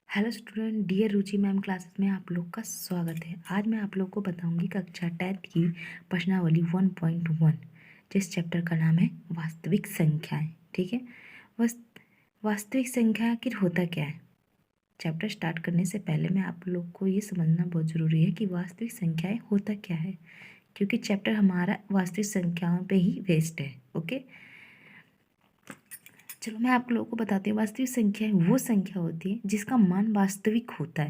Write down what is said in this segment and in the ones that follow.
Hello student, dear रुचि ma'am classes में आप लोग का स्वागत है। आज मैं आप लोग को बताऊंगी कक्षा 10 की प्रश्नावली 1.1, जिस चैप्टर का नाम है वास्तविक संख्याएं। ठीक है, वस वास्तविक संख्या आखिर होता क्या है। चैप्टर स्टार्ट करने से पहले मैं आप लोग को ये समझना बहुत ज़रूरी है कि वास्तविक संख्याएं होता क्या है, क्योंकि चैप्टर हमारा वास्तविक संख्याओं पे ही बेस्ड है। ओके, चलो मैं आप लोगों को बताती हूँ। वास्तविक संख्या वो संख्या होती है जिसका मान वास्तविक होता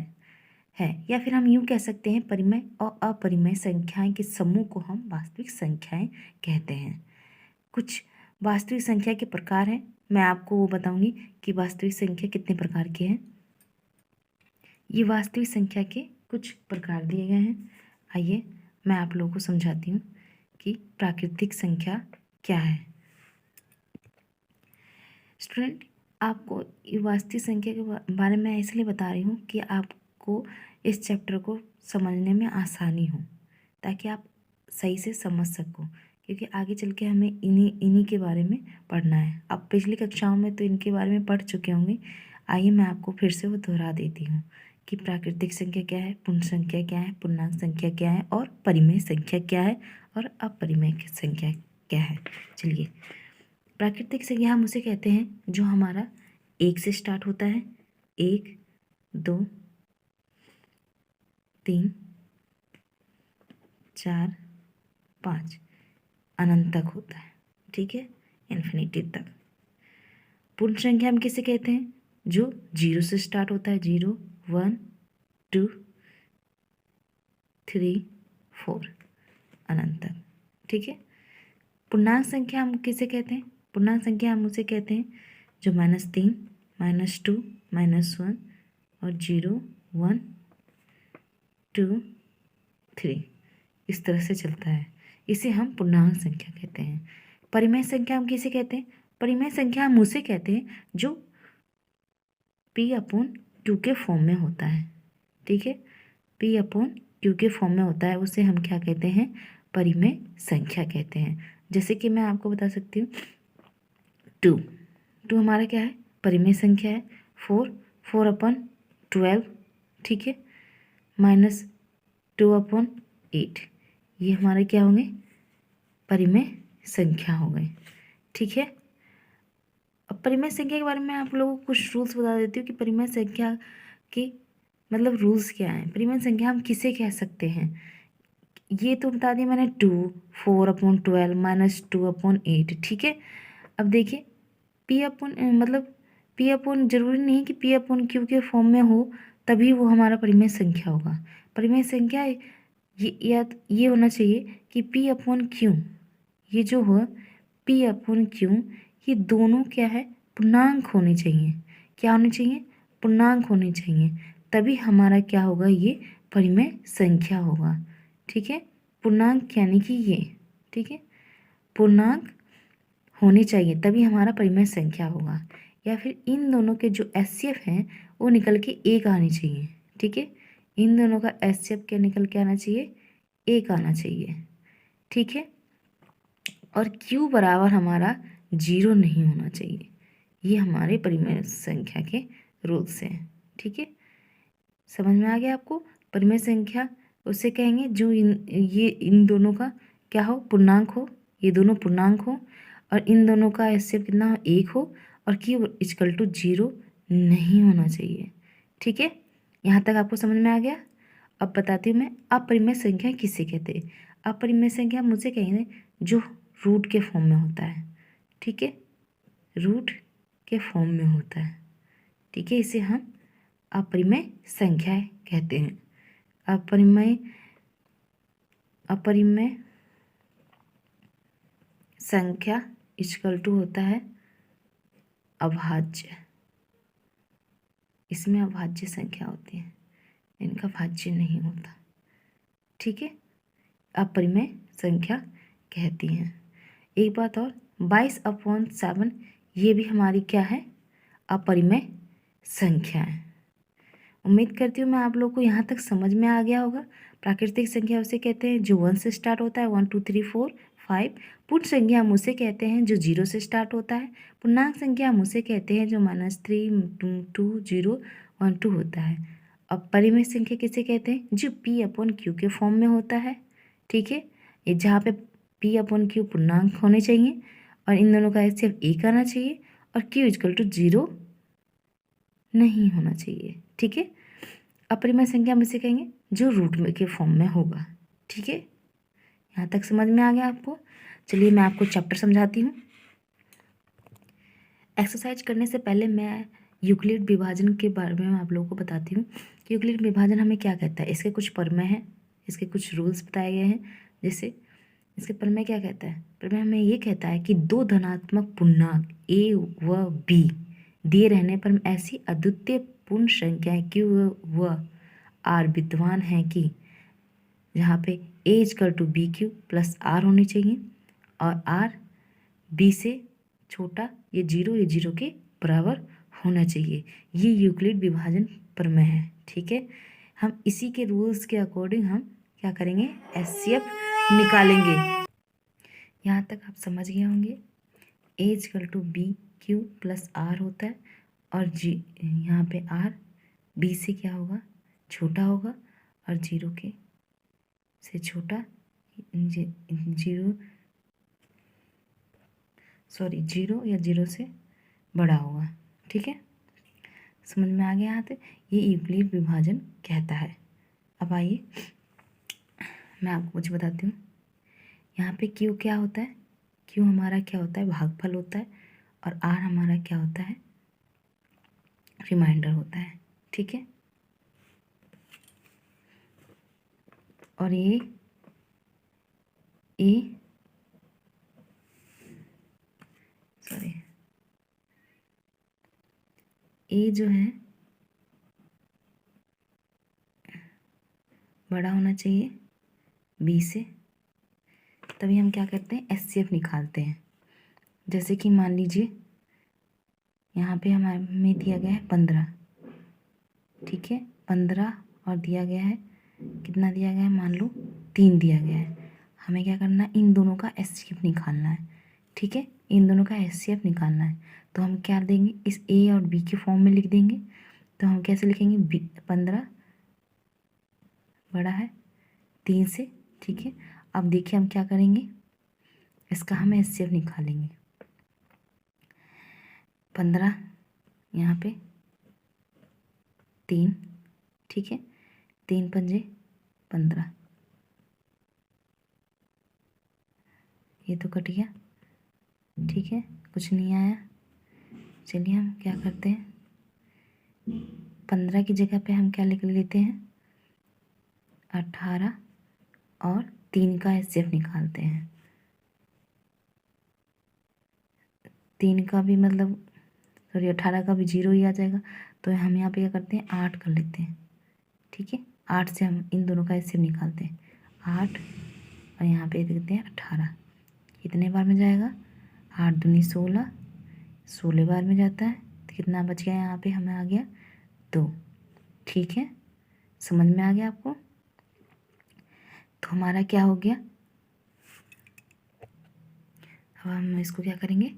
है, या फिर हम यूँ कह सकते हैं परिमेय और अपरिमेय संख्याएं के समूह को हम वास्तविक संख्याएं कहते हैं। कुछ वास्तविक संख्या के प्रकार हैं, मैं आपको वो बताऊंगी कि वास्तविक संख्या कितने प्रकार के हैं। ये वास्तविक संख्या के कुछ प्रकार दिए गए हैं। आइए मैं आप लोगों को समझाती हूँ कि प्राकृतिक संख्या क्या है। स्टूडेंट, आपको ये वास्तविक संख्या के बारे में इसलिए बता रही हूँ कि आपको इस चैप्टर को समझने में आसानी हो, ताकि आप सही से समझ सको, क्योंकि आगे चल के हमें इन्हीं के बारे में पढ़ना है। अब पिछली कक्षाओं में तो इनके बारे में पढ़ चुके होंगे। आइए मैं आपको फिर से वो दोहरा देती हूँ कि प्राकृतिक संख्या क्या है, पूर्ण संख्या क्या है, पूर्णांक संख्या क्या है, और परिमेय संख्या क्या है, और अपरिमेय संख्या क्या है। चलिए, प्राकृतिक संख्या हम उसे कहते हैं जो हमारा एक से स्टार्ट होता है। 1, 2, 3, 4, 5 अनंत तक होता है। ठीक है, इन्फिनिटी तक। पूर्ण संख्या हम किसे कहते हैं? जो 0 से स्टार्ट होता है। 0, 1, 2, 3, 4 अनंत तक। ठीक है। पूर्णांक संख्या हम किसे कहते हैं? पूर्णांक संख्या हम उसे कहते हैं जो -3, -2, -1 और 0, 1, 2, 3 इस तरह से चलता है। इसे हम पूर्णांक संख्या कहते हैं। परिमेय संख्या हम किसे कहते हैं? परिमेय संख्या हम उसे कहते हैं जो P/Q के फॉर्म में होता है। ठीक है, P/Q के फॉर्म में होता है, उसे हम क्या कहते हैं? परिमेय संख्या कहते हैं। जैसे कि मैं आपको बता सकती हूँ, 2 हमारा क्या है? परिमेय संख्या है। 4/12, ठीक है, -2/8 ये हमारे क्या होंगे? परिमेय संख्या हो गए। ठीक है। अब परिमेय संख्या के बारे में आप लोगों को कुछ रूल्स बता देती हूँ कि परिमेय संख्या के मतलब रूल्स क्या हैं। परिमेय संख्या हम किसे कह सकते हैं, ये तो बता दिया मैंने। 2, 4/12 -2/8। ठीक है। अब देखिए, P/Q जरूरी नहीं कि P/Q के फॉर्म में हो तभी वो हमारा परिमेय संख्या होगा। परिमेय संख्या ये होना चाहिए कि P/Q, ये जो हो P/Q, ये दोनों क्या है? पूर्णांक होने चाहिए। क्या होने चाहिए? पूर्णांक होने चाहिए, तभी हमारा क्या होगा? ये परिमेय संख्या होगा। ठीक है, पूर्णांक यानी कि ये, ठीक है, पूर्णांक होने चाहिए तभी हमारा परिमेय संख्या होगा। या फिर इन दोनों के जो HCF हैं वो निकल के 1 आनी चाहिए। ठीक है, इन दोनों का HCF क्या निकल के आना चाहिए? 1 आना चाहिए। ठीक है, और Q बराबर हमारा 0 नहीं होना चाहिए। ये हमारे परिमेय संख्या के रूल्स हैं। ठीक है, समझ में आ गया आपको? परिमेय संख्या उसे कहेंगे जो इन दोनों का क्या हो? पूर्णांक हो। ये दोनों पूर्णांक हो और इन दोनों का HCF कितना हो? 1 हो, और Q = 0 नहीं होना चाहिए। ठीक है, यहाँ तक आपको समझ में आ गया? अब बताती हूँ मैं अपरिमेय संख्या किसे कहते हैं। अपरिमेय संख्या मुझे कहेंगे जो रूट के फॉर्म में होता है। ठीक है, रूट के फॉर्म में होता है। ठीक है, इसे हम अपरिमेय संख्या कहते हैं। अपरिमेय संख्या = होता है अभाज्य। इसमें अभाज्य संख्या होती है, इनका भाज्य नहीं होता। ठीक है, अपरिमेय संख्या कहती हैं। एक बात और, 22/7 ये भी हमारी क्या है? अपरिमेय संख्या है। उम्मीद करती हूँ मैं आप लोग को यहाँ तक समझ में आ गया होगा। प्राकृतिक संख्या उसे कहते हैं जो 1 से स्टार्ट होता है, 1, 2, 3, 4, 5। पूर्ण संख्या हम उसे कहते हैं जो 0 से स्टार्ट होता है। पूर्णांक संख्या हम उसे कहते हैं जो -3, 2, 0, 1 2 होता है। अब परिमेय संख्या किसे कहते हैं? जो P अपॉन Q के फॉर्म में होता है, ठीक है। ये जहाँ पे P अपॉन Q पूर्णांक होने चाहिए और इन दोनों का HCF 1 आना चाहिए और Q इक्वल टू 0 नहीं होना चाहिए, ठीक है। अपरिमेय संख्या हम इसे कहेंगे जो रूट में के फॉर्म में होगा, ठीक है। यहाँ तक समझ में आ गया आपको? चलिए मैं आपको चैप्टर समझाती हूँ। एक्सरसाइज करने से पहले मैं यूक्लिड विभाजन के बारे में आप लोगों को बताती हूँ कि यूक्लिड विभाजन हमें क्या कहता है। इसके कुछ प्रमेय हैं, इसके कुछ रूल्स बताए गए हैं। जैसे इसके प्रमेय क्या कहता है? प्रमेय हमें ये कहता है कि दो धनात्मक पूर्णांक a व b दिए रहने पर ऐसी अद्वितीय पूर्ण संख्याएं q व r विद्यमान हैं कि जहाँ पे a equal to B Q plus R होनी चाहिए और r b से छोटा ये 0 के बराबर होना चाहिए। ये यूक्लिड विभाजन प्रमेय है, ठीक है। हम इसी के रूल्स के अकॉर्डिंग हम क्या करेंगे? HCF निकालेंगे। यहाँ तक आप समझ गए होंगे। a equal to B Q plus R होता है और जी यहाँ पे r b से क्या होगा? छोटा होगा और 0 के से छोटा 0 या 0 से बड़ा होगा, ठीक है। समझ में आ गया यहाँ तक? ये यूक्लिड विभाजन कहता है। अब आइए मैं आपको कुछ बताती हूँ। यहाँ पे Q क्या होता है? Q हमारा क्या होता है? भागफल होता है और R हमारा क्या होता है? रिमाइंडर होता है, ठीक है। और ये A जो है बड़ा होना चाहिए B से, तभी हम क्या करते हैं? HCF निकालते हैं। जैसे कि मान लीजिए यहाँ पे हमें दिया गया है 15, ठीक है। 15 और दिया गया है कितना? दिया गया है मान लो 3 दिया गया है। हमें क्या करना है? इन दोनों का HCF निकालना है, ठीक है। इन दोनों का HCF निकालना है तो हम क्या देंगे? इस A और B के फॉर्म में लिख देंगे। तो हम कैसे लिखेंगे? 15 बड़ा है 3 से, ठीक है। अब देखिए हम क्या करेंगे? इसका हम HCF निकालेंगे। 15 यहाँ पे 3, ठीक है। 3 पंजे 15, ये तो कट गया, ठीक है। कुछ नहीं आया। चलिए हम क्या करते हैं? 15 की जगह पे हम क्या लिख लेते हैं? 18 और 3 का HCF निकालते हैं। 3 का भी मतलब 18 का भी 0 ही आ जाएगा। तो हम यहाँ पे क्या करते हैं? 8 कर लेते हैं, ठीक है। 8 से हम इन दोनों का HCF निकालते हैं। 8 और यहाँ पे देखते हैं 18 कितने बार में जाएगा? 8 दूनी 16, 16 बार में जाता है। तो कितना बच गया? यहाँ पे हमें आ गया 2, ठीक है। समझ में आ गया आपको? तो हमारा क्या हो गया? अब हम इसको क्या करेंगे?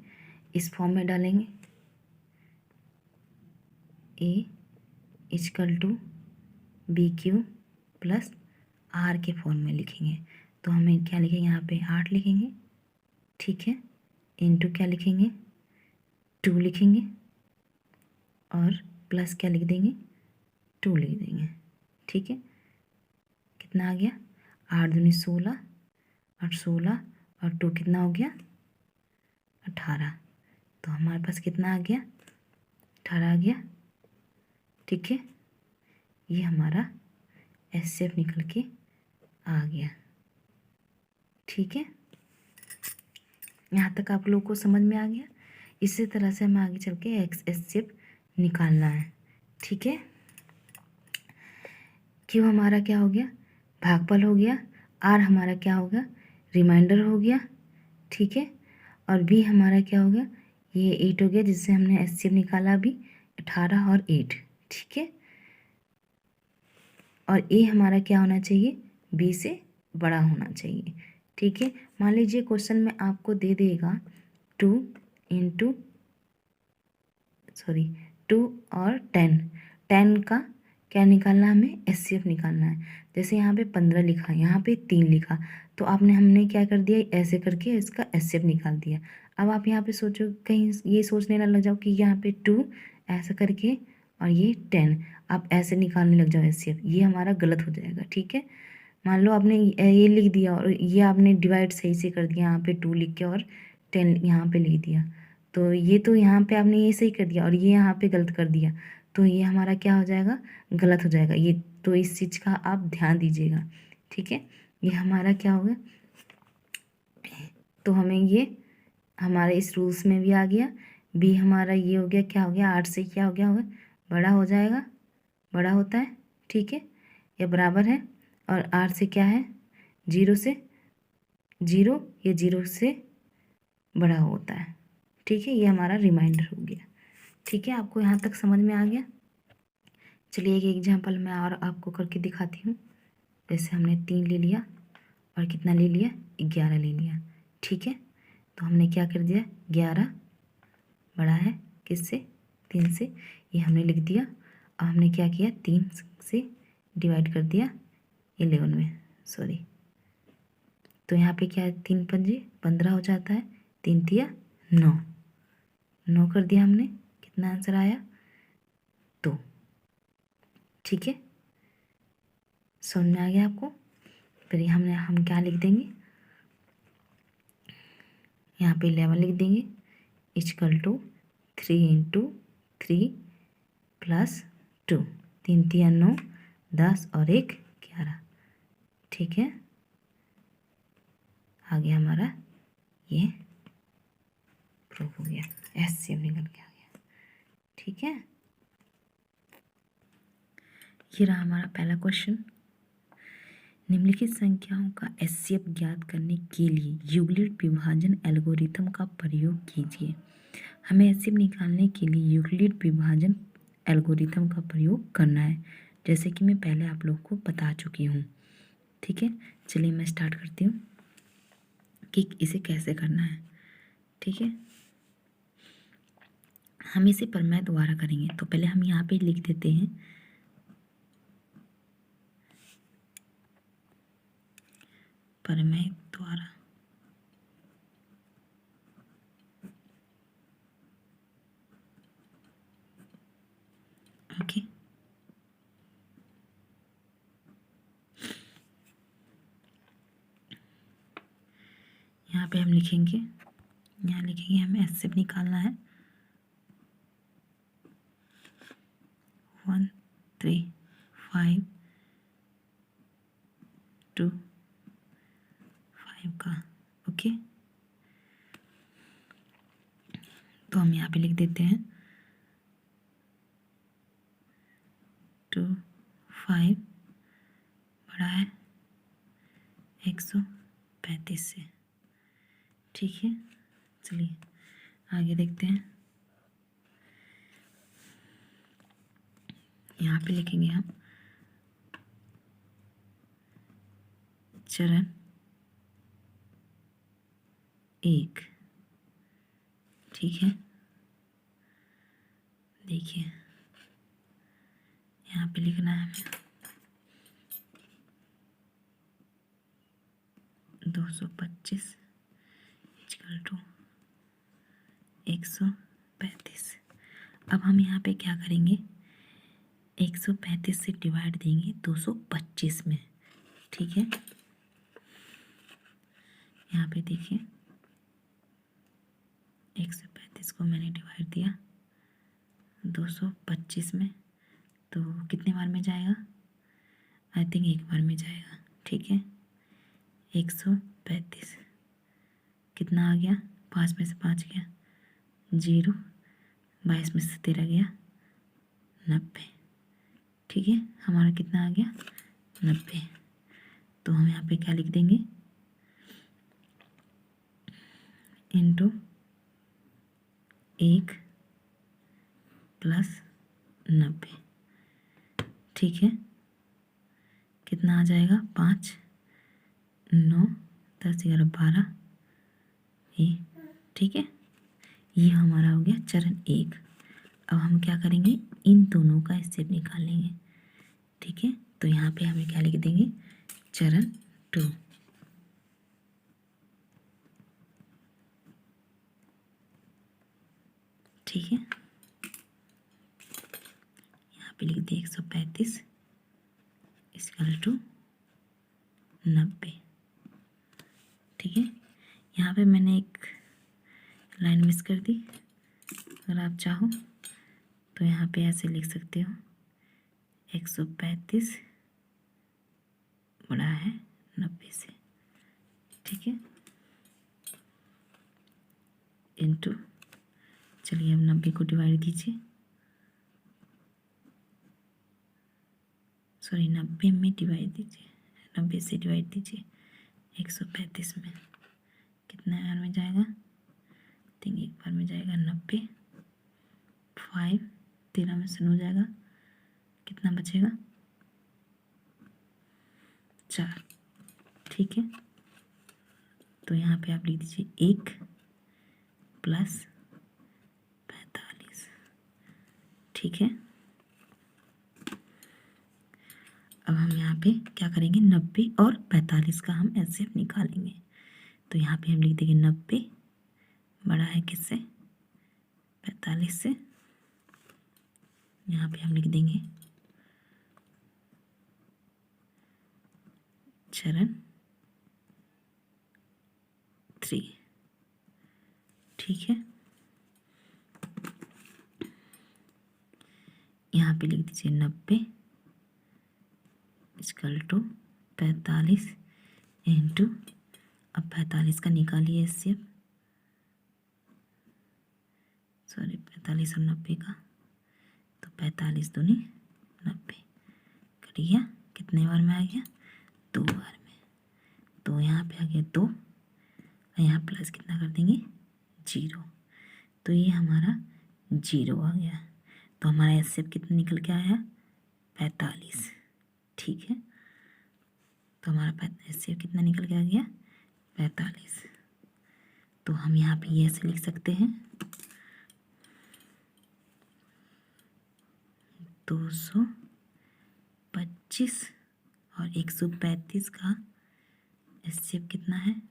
इस फॉर्म में डालेंगे। A equal to B Q plus R के फॉर्म में लिखेंगे। तो हमें क्या लिखेंगे? यहाँ पे 8 लिखेंगे, ठीक है। इनटू क्या लिखेंगे? 2 लिखेंगे और प्लस क्या लिख देंगे? 2 लिख देंगे, ठीक है। कितना आ गया? 8 दूनी 16 और 16 और 2 कितना हो गया? 18। तो हमारे पास कितना आ गया? 18 आ गया, ठीक है। ये हमारा HCF निकल के आ गया, ठीक है। यहाँ तक आप लोगों को समझ में आ गया? इसी तरह से हमें आगे चल के HCF निकालना है, ठीक है। Q हमारा क्या हो गया? भागफल हो गया। R हमारा क्या हो गया? रिमाइंडर हो गया, ठीक है। और B हमारा क्या हो गया? ये 8 हो गया जिससे हमने HCF निकाला अभी 18 और 8, ठीक है। और A हमारा क्या होना चाहिए? B से बड़ा होना चाहिए, ठीक है। मान लीजिए क्वेश्चन में आपको दे देगा 2 और 10। 10 का क्या निकालना है, हमें HCF निकालना है। जैसे यहाँ पे 15 लिखा, यहाँ पे 3 लिखा, तो हमने क्या कर दिया, ऐसे करके इसका HCF निकाल दिया। अब आप यहाँ पे सोचो, कहीं ये सोचने ना लग जाओ कि यहाँ पे 2 ऐसा करके और ये 10, आप ऐसे निकालने लग जाओ HCF, ये हमारा गलत हो जाएगा। ठीक है, मान लो आपने ये लिख दिया और ये आपने डिवाइड सही से कर दिया, यहाँ पे 2 लिख के और 10 यहाँ पे लिख दिया, तो ये तो यहाँ पे आपने ये सही कर दिया और ये यहाँ पे गलत कर दिया, तो ये हमारा क्या हो जाएगा, गलत हो जाएगा ये। तो इस चीज़ का आप ध्यान दीजिएगा। ठीक है, ये हमारा क्या होगा, तो हमें ये हमारे इस रूल्स में भी आ गया। बी हमारा ये हो गया, क्या हो गया, 8 से क्या हो गया, होगा बड़ा हो जाएगा, बड़ा होता है। ठीक है, या बराबर है, और 8 से क्या है, 0 से 0, ये 0 से बड़ा होता है। ठीक है, ये हमारा रिमाइंडर हो गया। ठीक है, आपको यहाँ तक समझ में आ गया। चलिए एक एग्जांपल मैं और आपको करके दिखाती हूँ। जैसे हमने 3 ले लिया और कितना ले लिया, 11 ले लिया। ठीक है, तो हमने क्या कर दिया, 11 बड़ा है किससे, 3 से, ये हमने लिख दिया। अब हमने क्या किया, 3 से डिवाइड कर दिया 11 में, सॉरी, तो यहाँ पे क्या है, 3 पंजे 15 हो जाता है, 3 तिया 9, 9 कर दिया हमने, कितना आंसर आया, 2। ठीक है, समझ में आ गया आपको। फिर हम क्या लिख देंगे, यहाँ पे 11 लिख देंगे, इक्वल टू 3 इंटू 3 प्लस 2, 3 तिया 9, 10 और 1 11। ठीक है, आगे हमारा ये प्रूफ हो गया, HCF निकल के आ गया। ठीक है, ये रहा हमारा पहला क्वेश्चन। निम्नलिखित संख्याओं का HCF ज्ञात करने के लिए यूक्लिड विभाजन एल्गोरिथम का प्रयोग कीजिए। हमें HCF निकालने के लिए यूक्लिड विभाजन एल्गोरिथम का प्रयोग करना है, जैसे कि मैं पहले आप लोग को बता चुकी हूँ। ठीक है, चलिए मैं स्टार्ट करती हूँ कि इसे कैसे करना है। ठीक है, हम इसे प्रमेय द्वारा करेंगे, तो पहले हम यहाँ पे लिख देते हैं प्रमेय द्वारा। ओके, यहाँ पे हम लिखेंगे, यहाँ लिखेंगे हमें HCF निकालना है 1 3 5 2 5 का। ओके, तो हम यहाँ पे लिख देते हैं 2 5 बड़ा है 135 से। ठीक है, चलिए आगे देखते हैं। यहाँ पे लिखेंगे हम चरण 1। ठीक है, देखिए यहाँ पे लिखना है हमें 225 इक्वल टू 135। अब हम यहाँ पे क्या करेंगे, 135 से डिवाइड देंगे 225 में। ठीक है, यहाँ पे देखिए 135 को मैंने डिवाइड दिया 225 में, तो कितने बार में जाएगा, आई थिंक एक बार में जाएगा। ठीक है, 135 कितना आ गया, 5 में से 5 गया 0, 22 में से 13 गया 90। ठीक है, हमारा कितना आ गया 90। तो हम यहाँ पे क्या लिख देंगे, इंटू 1 प्लस 90। ठीक है, कितना आ जाएगा, 5 9 10 11 12 ये। ठीक है, ये हमारा हो गया चरण 1। अब हम क्या करेंगे, इन दोनों का एचसीएफ निकालेंगे। ठीक है, तो यहाँ पे हमें क्या लिख देंगे, चरण 2। ठीक है, यहाँ पे लिख दिए 135 इक्वल टू 90। ठीक है, यहाँ पे मैंने एक लाइन मिस कर दी, अगर आप चाहो तो यहाँ पे ऐसे लिख सकते हो 135 बड़ा है 90 से। ठीक है, इनटू, चलिए अब 90 को डिवाइड कीजिए, सॉरी 90 में डिवाइड दीजिए, 90 से डिवाइड दीजिए 135 में, कितना बार में जाएगा, एक बार में जाएगा 90, 5 13 में से 9 जाएगा, कितना बचेगा 4। ठीक है, तो यहाँ पे आप लिख दीजिए 1 प्लस 45। ठीक है, अब हम यहाँ पे क्या करेंगे, 90 और 45 का हम एचसीएफ निकालेंगे। तो यहाँ पे हम लिख देंगे 90 बड़ा है किससे, 45 से। यहाँ पे हम लिख देंगे चरण 3। ठीक है, यहाँ पे लिख दीजिए 90 इक्वल टू 45 इंटू, अब 45 का निकालिए एचसीएफ, सॉरी 45 और 90 का, तो 45 दूनी 90 कट गया, कितने बार में आ गया, 2 बार में। तो यहाँ पे आ गया 2, और यहाँ प्लस कितना कर देंगे 0, तो ये हमारा 0 आ गया। तो हमारा एचसीएफ कितना निकल के आया, 45। ठीक है, तो हमारा एचसीएफ कितना निकल के आ गया, 45। तो हम यहाँ पे ये ऐसे लिख सकते हैं 225 और 135 का एचसीएफ कितना है,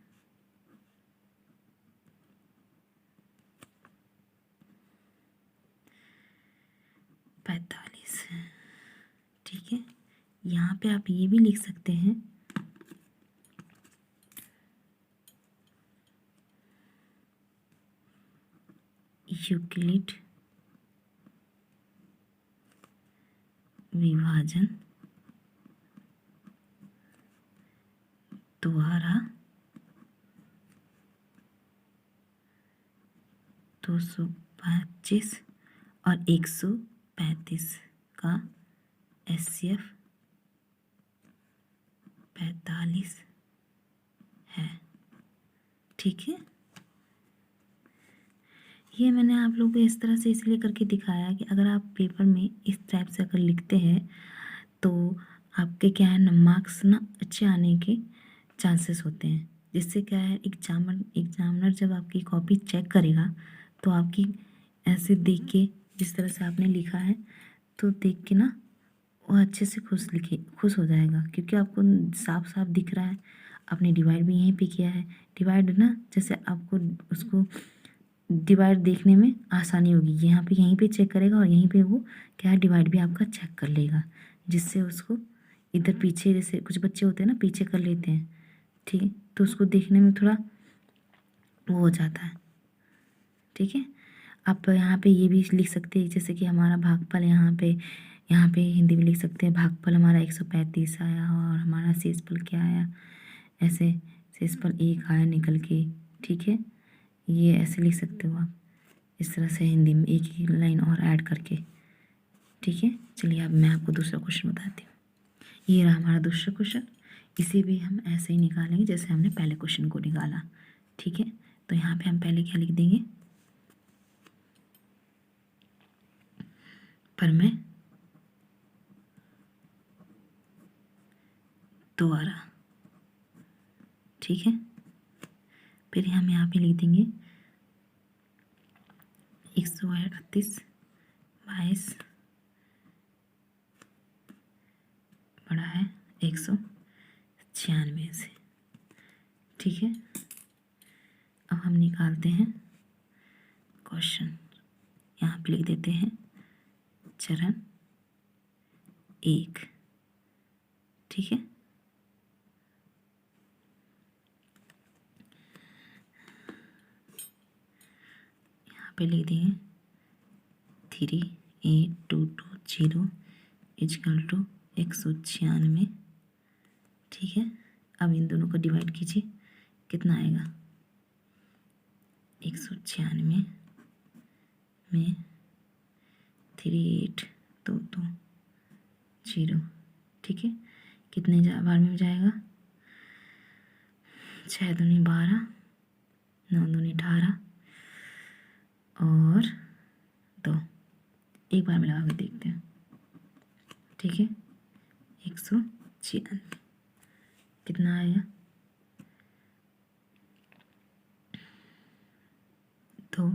45। ठीक है, यहाँ पे आप ये भी लिख सकते हैं यूक्लिड विभाजन द्वारा 225 और 135 का एचसीएफ 45 है। ठीक है, ये मैंने आप लोगों को इस तरह से इसलिए करके दिखाया कि अगर आप पेपर में इस टाइप से अगर लिखते हैं तो आपके क्या है ना, मार्क्स ना अच्छे आने के चांसेस होते हैं। जिससे क्या है, एग्जामिनर जब आपकी कॉपी चेक करेगा तो आपकी ऐसे देख के, जिस तरह से आपने लिखा है, तो देख के ना वो अच्छे से खुश हो जाएगा, क्योंकि आपको साफ साफ दिख रहा है, आपने डिवाइड भी यहीं पे किया है। डिवाइड ना, जैसे आपको उसको डिवाइड देखने में आसानी होगी, यहाँ पे यहीं पे चेक करेगा और यहीं पे वो क्या है, डिवाइड भी आपका चेक कर लेगा, जिससे उसको इधर पीछे, जैसे कुछ बच्चे होते हैं ना पीछे कर लेते हैं, ठीक है, तो उसको देखने में थोड़ा वो हो जाता है। ठीक है, आप यहाँ पे ये भी लिख सकते हैं, जैसे कि हमारा भागफल यहाँ पे हिंदी में लिख सकते हैं, भागफल हमारा 135 आया और हमारा शेषफल क्या आया, ऐसे शेषफल 1 आया निकल के। ठीक है, ये ऐसे लिख सकते हो आप इस तरह से हिंदी में, एक ही लाइन और ऐड करके। ठीक है, चलिए अब मैं आपको दूसरा क्वेश्चन बताती हूँ। ये रहा हमारा दूसरा क्वेश्चन, इसे भी हम ऐसे ही निकालेंगे जैसे हमने पहले क्वेश्चन को निकाला। ठीक है, तो यहाँ पे हम पहले क्या लिख देंगे, प्रमेय द्वारा। ठीक है, फिर हम यहाँ पे लिख देंगे 138/22 196 से। ठीक है, अब हम निकालते हैं क्वेश्चन। यहाँ पे लिख देते हैं चरण 1। ठीक है, यहाँ पे लिख देंगे 38220 इजकल टू 196। ठीक है, अब इन दोनों को डिवाइड कीजिए, कितना आएगा? 196 में 38220। ठीक है, कितने बार में जाएगा? 6 दूनी 12, 9 दूनी 18 और 2। एक बार में लगा के देखते हैं। ठीक है, 196 कितना आएगा? 2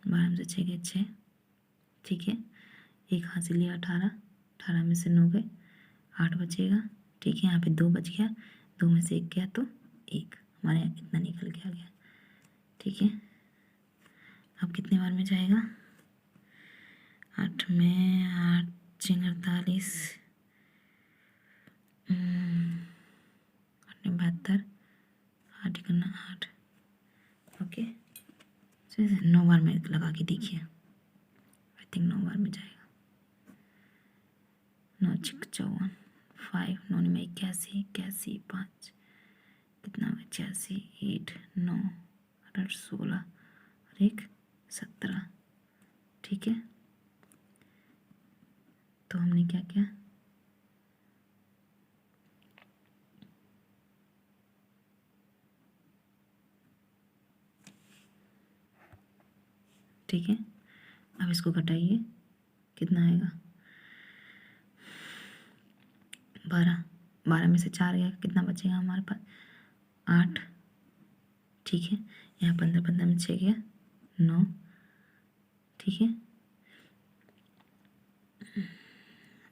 12 से 6 गए 6। ठीक है, एक हाथ से लिया 18, 18 में से 9 गए, 8 बचेगा। ठीक है, यहाँ पे 2 बच गया, 2 में से 1 गया तो 1, हमारे यहाँ इतना निकल के आ गया। ठीक है, अब कितने बार में जाएगा? 8 में 8 48, 8 में 72, 8 करना 8। ओके, 9 बार में लगा के देखिए, आई थिंक 9 बार में जाएगा। 9 6 54, 5 9 में 81 81 5 कितना? 86 8 9 8 16 और 1 17। ठीक है, तो हमने क्या किया? ठीक है, अब इसको घटाइए, कितना आएगा? 12, 12 में से 4 गया, कितना बचेगा हमारे पास? 8। ठीक है, यहाँ 15 15 में 6 गया 9। ठीक है,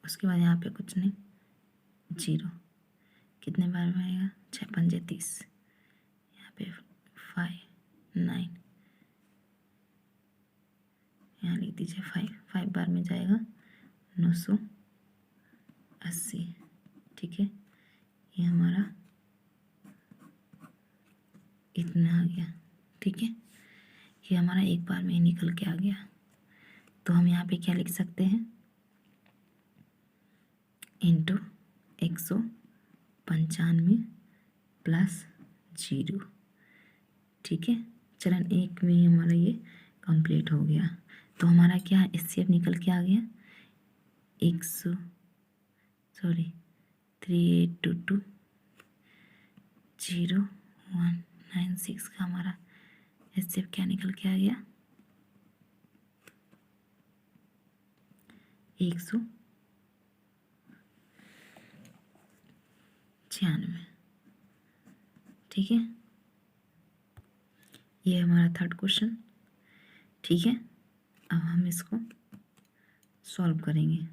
उसके बाद यहाँ पे कुछ नहीं, 0। कितने बार में आएगा? 6 5 30, यहाँ पे 5 9, यहाँ लिख दीजिए 5 बार में जाएगा 980। ठीक है, ये हमारा इतना आ गया। ठीक है, ये हमारा एक बार में ही निकल के आ गया। तो हम यहाँ पे क्या लिख सकते हैं? Into 195 plus 0। ठीक है, चरण 1 में ही हमारा ये कंप्लीट हो गया। तो हमारा क्या एचसीएफ निकल के आ गया? 38220196 का हमारा एचसीएफ क्या निकल के आ गया? 196। ठीक है, ये हमारा थर्ड क्वेश्चन। ठीक है, अब हम इसको सॉल्व करेंगे।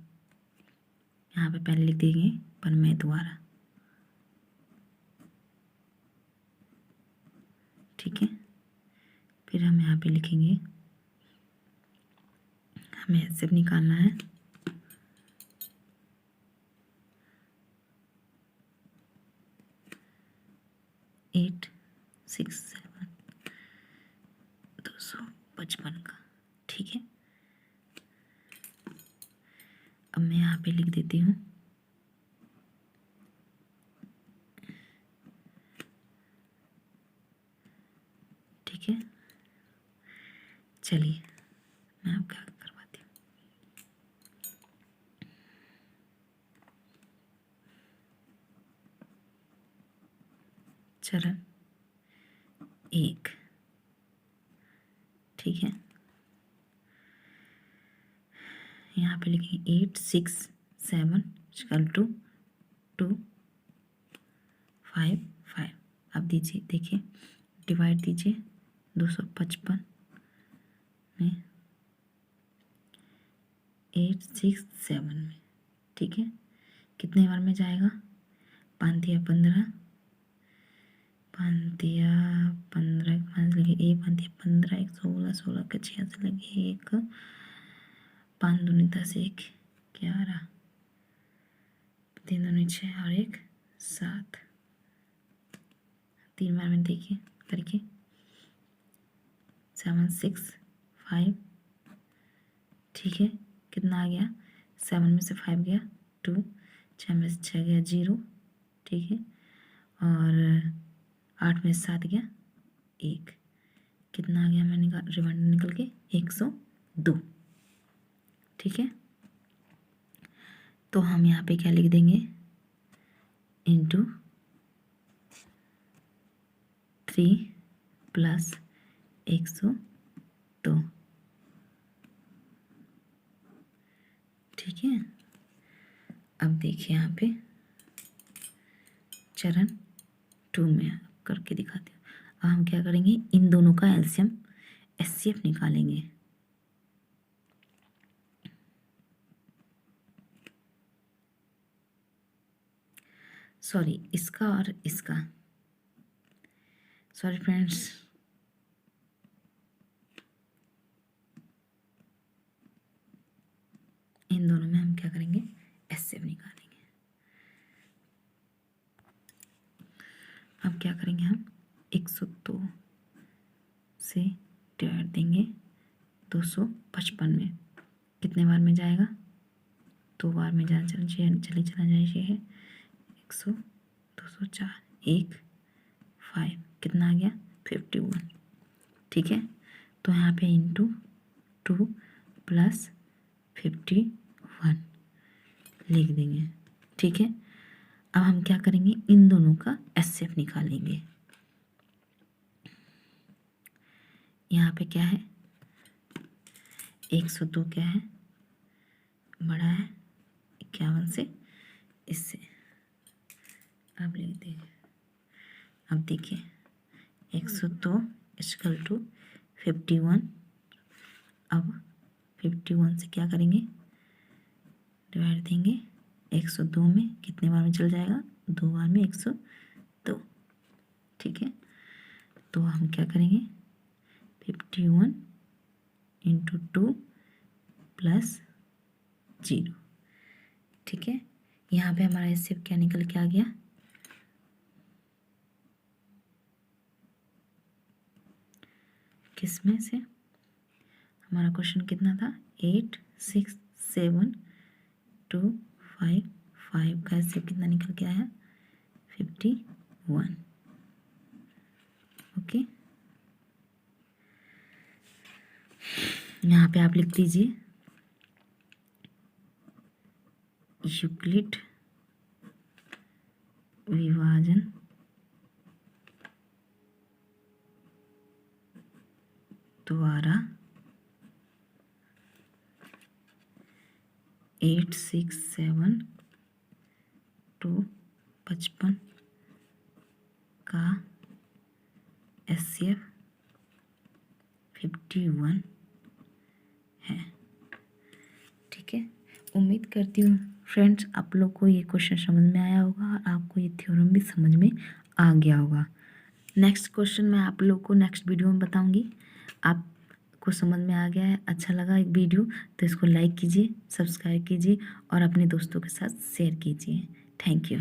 यहाँ पे पहले लिख देंगे पर मैं दोबारा। ठीक है, फिर हम यहाँ पे लिखेंगे, हमें ऐसे निकालना है। एट 6 7 255 का। ठीक है, अब मैं यहाँ पे लिख देती हूँ ठीक है, चलिए मैं आपका करवाती हूँ। चरण 1। ठीक है, यहाँ पे लिखेंगे 8 6 7 इक्वल टू 2 5 5। अब दीजिए, देखिए डिवाइड दीजिए 255 में 867 में, ठीक है। कितने बार में जाएगा? 5 दिया 15, 5 दिया 15, 5 लगे 1, 5 दिया 15, 1 16, 16 के 6 से लगे 1, 5 दूनी 10, 1 11, 3 दूनी 6 और 1 7, 3 बार में देखिए करके 7 6 5, ठीक है। कितना आ गया? 7 में से 5 गया 2, 6 में से 6 गया 0, ठीक है। और 8 में से 7 गया 1, कितना आ गया? मैं रिमाइंडर निकल के 102, ठीक है। तो हम यहाँ पे क्या लिख देंगे? इंटू 3 प्लस 102, ठीक है। अब देखिए यहाँ पे चरण 2 में करके दिखाते हैं। अब हम क्या करेंगे? इन दोनों का एलसीएम एचसीएफ निकालेंगे। सॉरी, इसका और इसका, सॉरी फ्रेंड्स, इन दोनों में हम क्या करेंगे? एचसीएफ निकालेंगे। अब क्या करेंगे हम? 102 से डिवाइड देंगे 255 में, कितने बार में जाएगा? 2 बार में चला जाए 100 204 1 5, कितना आ गया? 51, ठीक है। तो यहाँ पे इंटू 2 प्लस 51 लिख देंगे, ठीक है। अब हम क्या करेंगे? इन दोनों का एचसीएफ निकालेंगे। यहाँ पे क्या है? 102 क्या है? बड़ा है 51 से, इससे अब लिख देंगे। अब देखिए 102 इक्वल टू 51, अब 51 से क्या करेंगे? डिवाइड देंगे 102 में, कितने बार में चल जाएगा? 2 बार में 102, ठीक है। तो हम क्या करेंगे? 51 इंटू 2 प्लस 0, ठीक है। यहाँ पे हमारा इससे क्या निकल के आ गया? किसमें से? हमारा क्वेश्चन कितना था? 8 6 7 2 5 5 का इससे कितना निकल के आया? 51, ओके। यहाँ पे आप लिख दीजिए यूक्लिड विभाजन द्वारा 8 6 7 2 55 का एचसीएफ 51 है, ठीक है। उम्मीद करती हूँ फ्रेंड्स आप लोग को ये क्वेश्चन समझ में आया होगा और आपको ये थ्योरम भी समझ में आ गया होगा। नेक्स्ट क्वेश्चन मैं आप लोग को नेक्स्ट वीडियो में बताऊंगी। आपको समझ में आ गया है, अच्छा लगा एक वीडियो तो इसको लाइक कीजिए, सब्सक्राइब कीजिए और अपने दोस्तों के साथ शेयर कीजिए। Thank you.